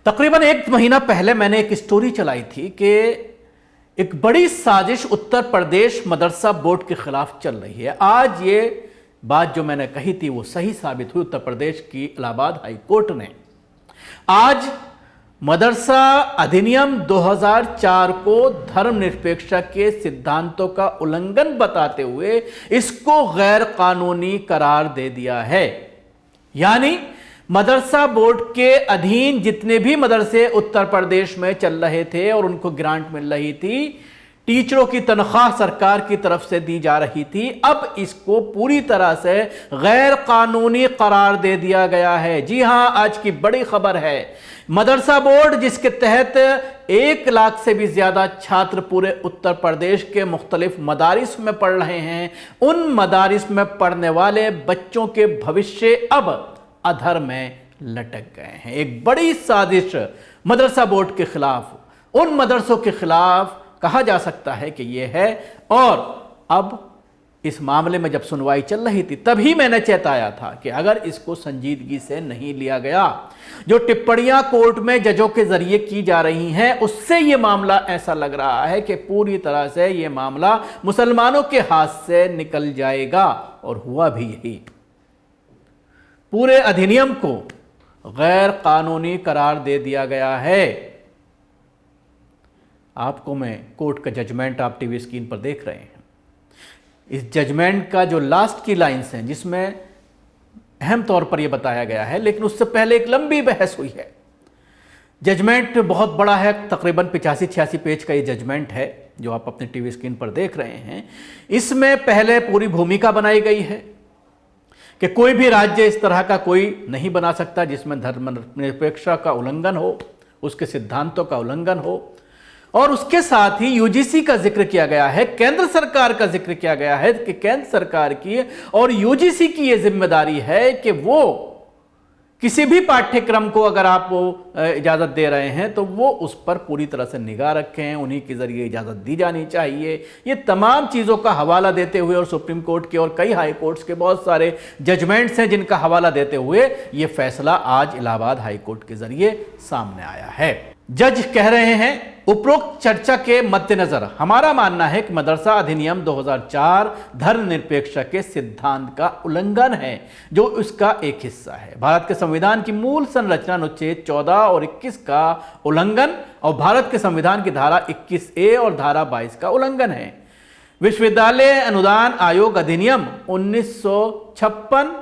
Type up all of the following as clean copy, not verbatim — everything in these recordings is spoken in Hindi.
तकरीबन एक महीना पहले मैंने एक स्टोरी चलाई थी कि एक बड़ी साजिश उत्तर प्रदेश मदरसा बोर्ड के खिलाफ चल रही है। आज ये बात जो मैंने कही थी वो सही साबित हुई। उत्तर प्रदेश की इलाहाबाद हाई कोर्ट ने आज मदरसा अधिनियम 2004 को धर्मनिरपेक्षता के सिद्धांतों का उल्लंघन बताते हुए इसको गैर कानूनी करार दे दिया है। यानी मदरसा बोर्ड के अधीन जितने भी मदरसे उत्तर प्रदेश में चल रहे थे और उनको ग्रांट मिल रही थी, टीचरों की तनख्वाह सरकार की तरफ से दी जा रही थी, अब इसको पूरी तरह से गैर कानूनी करार दे दिया गया है। जी हां, आज की बड़ी खबर है। मदरसा बोर्ड जिसके तहत 1 लाख से भी ज्यादा छात्र पूरे उत्तर प्रदेश के मुख्तलिफ मदारिस में पढ़ रहे हैं, उन मदारिस में पढ़ने वाले बच्चों के भविष्य अब अधर में लटक गए हैं। एक बड़ी साजिश मदरसा बोर्ड के खिलाफ, उन मदरसों के खिलाफ कहा जा सकता है कि यह है। और अब इस मामले में जब सुनवाई चल रही थी तभी मैंने चेताया था कि अगर इसको संजीदगी से नहीं लिया गया, जो टिप्पणियां कोर्ट में जजों के जरिए की जा रही हैं, उससे यह मामला ऐसा लग रहा है कि पूरी तरह से यह मामला मुसलमानों के हाथ से निकल जाएगा। और हुआ भी यही। पूरे अधिनियम को गैर कानूनी करार दे दिया गया है। आपको मैं कोर्ट का जजमेंट आप टीवी स्क्रीन पर देख रहे हैं। इस जजमेंट का जो लास्ट की लाइन्स हैं जिसमें अहम तौर पर यह बताया गया है, लेकिन उससे पहले एक लंबी बहस हुई है। जजमेंट बहुत बड़ा है, तकरीबन 85-86 पेज का ये जजमेंट है जो आप अपने टीवी स्क्रीन पर देख रहे हैं। इसमें पहले पूरी भूमिका बनाई गई है कि कोई भी राज्य इस तरह का कोई नहीं बना सकता जिसमें धर्मनिरपेक्षता का उल्लंघन हो, उसके सिद्धांतों का उल्लंघन हो। और उसके साथ ही यूजीसी का जिक्र किया गया है, केंद्र सरकार का जिक्र किया गया है कि केंद्र सरकार की और यूजीसी की यह जिम्मेदारी है कि वो किसी भी पाठ्यक्रम को अगर आप इजाज़त दे रहे हैं तो वो उस पर पूरी तरह से निगाह रखें, उन्हीं के ज़रिए इजाज़त दी जानी चाहिए। ये तमाम चीज़ों का हवाला देते हुए और सुप्रीम कोर्ट के और कई हाई कोर्ट्स के बहुत सारे जजमेंट्स हैं जिनका हवाला देते हुए ये फैसला आज इलाहाबाद हाई कोर्ट के ज़रिए सामने आया है। जज कह रहे हैं, उपरोक्त चर्चा के मद्देनजर हमारा मानना है कि मदरसा अधिनियम 2004 धर्मनिरपेक्षता के सिद्धांत का उल्लंघन है जो उसका एक हिस्सा है। भारत के संविधान की मूल संरचना अनुच्छेद 14 और 21 का उल्लंघन और भारत के संविधान की धारा 21A और धारा 22 का उल्लंघन है। विश्वविद्यालय अनुदान आयोग अधिनियम 1956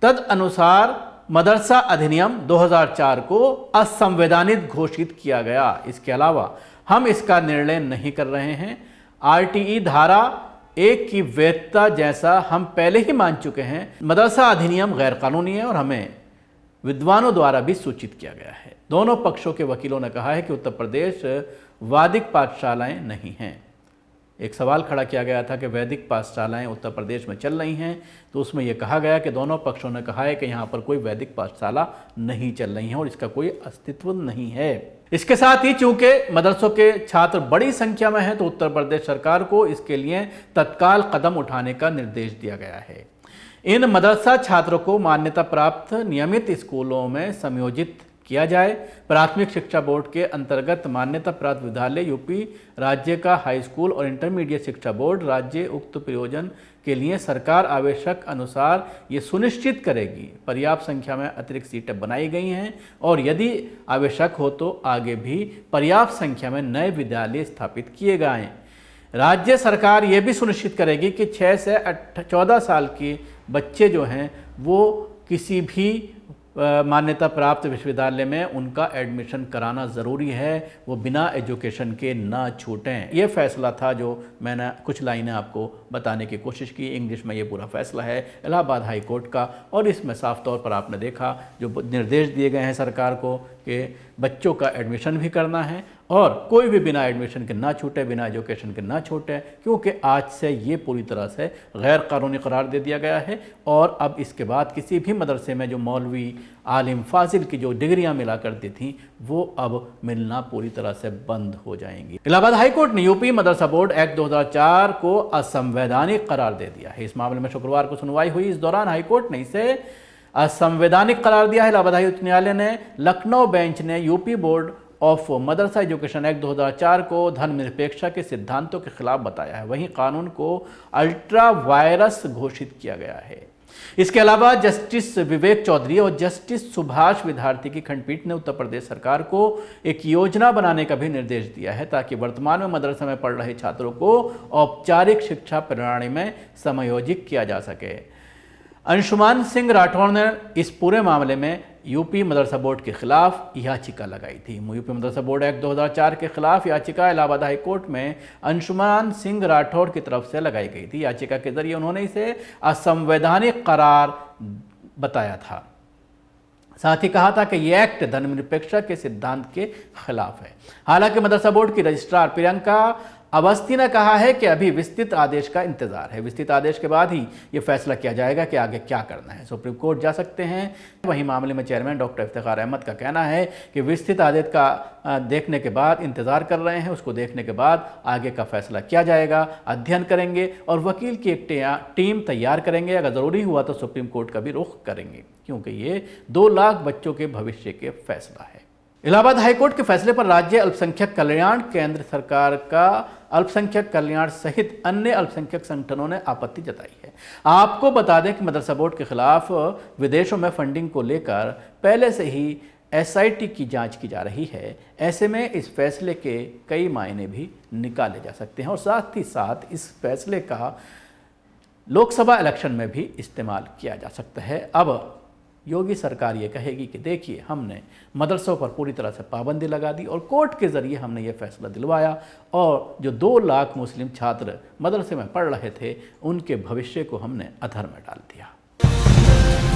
तद अनुसार मदरसा अधिनियम 2004 को असंवैधानिक घोषित किया गया। इसके अलावा हम इसका निर्णय नहीं कर रहे हैं। आरटीई धारा 1 की वैधता जैसा हम पहले ही मान चुके हैं। मदरसा अधिनियम गैर कानूनी है और हमें विद्वानों द्वारा भी सूचित किया गया है। दोनों पक्षों के वकीलों ने कहा है कि उत्तर प्रदेश वैदिक पाठशालाएं नहीं हैं। एक सवाल खड़ा किया गया था कि वैदिक पाठशालाएं उत्तर प्रदेश में चल रही हैं, तो उसमें यह कहा गया कि दोनों पक्षों ने कहा है कि यहाँ पर कोई वैदिक पाठशाला नहीं चल रही है और इसका कोई अस्तित्व नहीं है। इसके साथ ही चूंकि मदरसों के छात्र बड़ी संख्या में हैं तो उत्तर प्रदेश सरकार को इसके लिए तत्काल कदम उठाने का निर्देश दिया गया है। इन मदरसा छात्रों को मान्यता प्राप्त नियमित स्कूलों में समयोजित किया जाए। प्राथमिक शिक्षा बोर्ड के अंतर्गत मान्यता प्राप्त विद्यालय यूपी राज्य का हाई स्कूल और इंटरमीडिएट शिक्षा बोर्ड राज्य उक्त प्रयोजन के लिए सरकार आवश्यक अनुसार ये सुनिश्चित करेगी पर्याप्त संख्या में अतिरिक्त सीटें बनाई गई हैं और यदि आवश्यक हो तो आगे भी पर्याप्त संख्या में नए विद्यालय स्थापित किए गए। राज्य सरकार ये भी सुनिश्चित करेगी कि 6 से 14 साल के बच्चे जो हैं वो किसी भी मान्यता प्राप्त विश्वविद्यालय में उनका एडमिशन कराना ज़रूरी है, वो बिना एजुकेशन के ना छूटें। ये फैसला था जो मैंने कुछ लाइनें आपको बताने की कोशिश की। इंग्लिश में ये पूरा फैसला है इलाहाबाद हाई कोर्ट का और इसमें साफ तौर पर आपने देखा जो निर्देश दिए गए हैं सरकार को कि बच्चों का एडमिशन भी करना है और कोई भी बिना एडमिशन के ना छूटे, बिना एजुकेशन के ना छूटे, क्योंकि आज से ये पूरी तरह से गैर कानूनी करार दे दिया गया है। और अब इसके बाद किसी भी मदरसे में जो मौलवी आलिम फाजिल की जो डिग्रियां मिला करती थी वो अब मिलना पूरी तरह से बंद हो जाएंगी। इलाहाबाद हाईकोर्ट ने यूपी मदरसा बोर्ड एक्ट 2004 को असंवैधानिक करार दे दिया है। इस मामले में शुक्रवार को सुनवाई हुई। इस दौरान हाईकोर्ट ने इसे असंवैधानिक करार दिया है। इलाहाबाद उच्च न्यायालय ने लखनऊ बेंच ने UP board of Madrasa education act 2004 को धर्मनिरपेक्षता के सिद्धांतों के खिलाफ बताया है। वहीं कानून को अल्ट्रा वायरस घोषित किया गया है। इसके अलावा जस्टिस विवेक चौधरी और जस्टिस सुभाष विद्यार्थी की खंडपीठ ने उत्तर प्रदेश सरकार को एक योजना बनाने का भी निर्देश दिया है ताकि वर्तमान में मदरसा में पढ़ रहे छात्रों को औपचारिक शिक्षा प्रणाली में समायोजित किया जा सके। अंशुमान सिंह राठौड़ ने इस पूरे मामले में यूपी मदरसा बोर्ड के खिलाफ याचिका लगाई थी। यूपी मदरसा बोर्ड एक्ट 2004 के खिलाफ याचिका इलाहाबाद हाई कोर्ट में अंशुमान सिंह राठौड़ की तरफ से लगाई गई थी। याचिका के जरिए उन्होंने इसे असंवैधानिक करार बताया था। साथ ही कहा था कि यह एक्ट धर्मनिरपेक्षता के सिद्धांत के खिलाफ है। हालांकि मदरसा बोर्ड की रजिस्ट्रार प्रियंका अवस्थी ने कहा है कि अभी विस्तृत आदेश का इंतजार है। विस्तृत आदेश के बाद ही ये फैसला किया जाएगा कि आगे क्या करना है। सुप्रीम कोर्ट जा सकते हैं। वहीं मामले में चेयरमैन डॉक्टर इफ्तिखार अहमद का कहना है कि विस्तृत आदेश का देखने के बाद इंतजार कर रहे हैं, उसको देखने के बाद आगे का फैसला किया जाएगा, अध्ययन करेंगे और वकील की एक टीम तैयार करेंगे। अगर ज़रूरी हुआ तो सुप्रीम कोर्ट का भी रुख करेंगे, क्योंकि ये 2 लाख बच्चों के भविष्य के फैसला है। इलाहाबाद हाईकोर्ट के फैसले पर राज्य अल्पसंख्यक कल्याण केंद्र सरकार का अल्पसंख्यक कल्याण सहित अन्य अल्पसंख्यक संगठनों ने आपत्ति जताई है। आपको बता दें कि मदरसा बोर्ड के खिलाफ विदेशों में फंडिंग को लेकर पहले से ही SIT की जांच की जा रही है। ऐसे में इस फैसले के कई मायने भी निकाले जा सकते हैं और साथ ही साथ इस फैसले का लोकसभा इलेक्शन में भी इस्तेमाल किया जा सकता है। अब योगी सरकार ये कहेगी कि देखिए, हमने मदरसों पर पूरी तरह से पाबंदी लगा दी और कोर्ट के ज़रिए हमने ये फैसला दिलवाया और जो 2 लाख मुस्लिम छात्र मदरसे में पढ़ रहे थे उनके भविष्य को हमने अधर में डाल दिया।